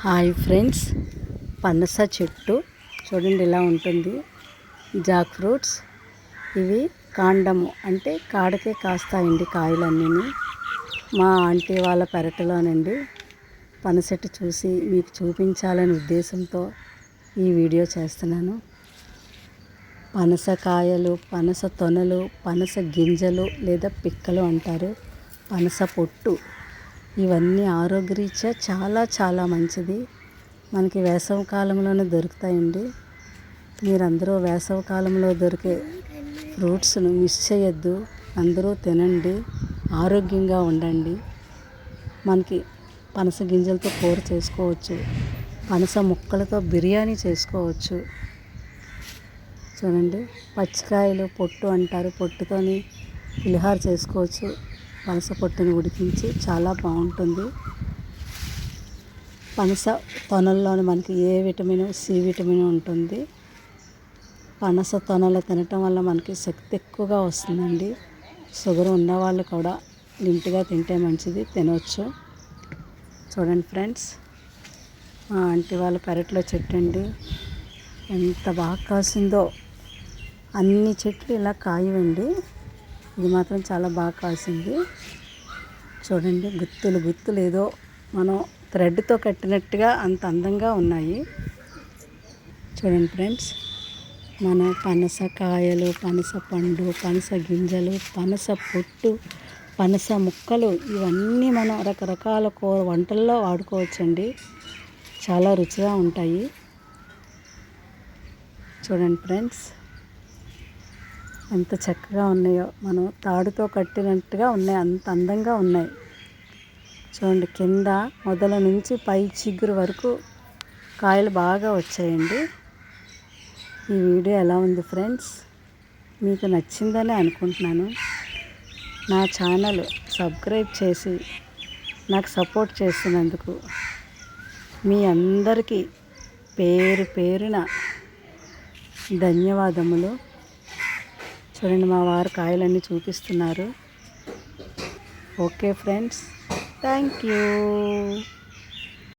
Hi friends, పనస చెట్టు చూడండి ఇలా ఉంటుంది. జాక్ ఫ్రూట్స్ ఇవి కాండము అంటే కాడకే కాస్తాయండి కాయలన్నీ. మా ఆంటీ వాళ్ళ పెరటిలోనండి పనసెట్టు చూసి మీకు చూపించాలనే ఉద్దేశంతో ఈ వీడియో చేస్తున్నాను. పనసకాయలు, పనస తొనలు, పనస గింజలు లేదా పిక్కలు అంటారు, పనస పొట్టు ఇవన్నీ ఆరోగ్యరీత్యా చాలా చాలా మంచిది. మనకి వేసవి కాలంలోనే దొరుకుతాయండి. మీరందరూ వేసవి కాలంలో దొరికే ఫ్రూట్స్ను మిస్ చేయొద్దు. అందరూ తినండి, ఆరోగ్యంగా ఉండండి. మనకి పనస గింజలతో కూర చేసుకోవచ్చు, పనస ముక్కలతో బిర్యానీ చేసుకోవచ్చు. చూడండి, పచ్చికాయలు పొట్టు అంటారు, పొట్టుతోని పులిహోర చేసుకోవచ్చు. పనస పొట్టుని ఉడికించి చాలా బాగుంటుంది. పనస తొనల్లోని మనకి ఏ విటమిన్, సి విటమిన్ ఉంటుంది. పనస తొనలు తినటం వల్ల మనకి శక్తి ఎక్కువగా వస్తుందండి. షుగర్ ఉన్నవాళ్ళు కూడా లిమిట్గా తింటే మంచిది, తినవచ్చు. చూడండి ఫ్రెండ్స్, మా ఆంటీ వాళ్ళ పెరట్లో చెట్టు అండి, ఎంత బాగా కాసిందో. అన్ని చెట్లు ఇలా కాయవండి, ఇది మాత్రం చాలా బాగా కాసింది. చూడండి, గుత్తులు ఏదో మనం థ్రెడ్తో కట్టినట్టుగా అంత అందంగా ఉన్నాయి. చూడండి ఫ్రెండ్స్, మన పనస కాయలు, పనస పండు, పనస గింజలు, పనస పొట్టు, పనస ముక్కలు ఇవన్నీ మనం రకరకాల కూర వంటల్లో వాడుకోవచ్చండి. చాలా రుచిగా ఉంటాయి. చూడండి ఫ్రెండ్స్, ఎంత చక్కగా ఉన్నాయో, మనం తాడుతో కట్టినట్టుగా ఉన్నాయి, అంత అందంగా ఉన్నాయి. చూడండి, కింద మొదల నుంచి పై చిగురు వరకు కాయలు బాగా వచ్చాయండి. ఈ వీడియో ఎలా ఉంది ఫ్రెండ్స్? మీకు నచ్చిందని అనుకుంటున్నాను. నా ఛానల్ సబ్స్క్రైబ్ చేసి నాకు సపోర్ట్ చేస్తున్నందుకు మీ అందరికీ పేరు పేరున ధన్యవాదములు. చూడండి, మా వారు కాయలన్నీ చూపిస్తున్నారు. Okay friends, thank you.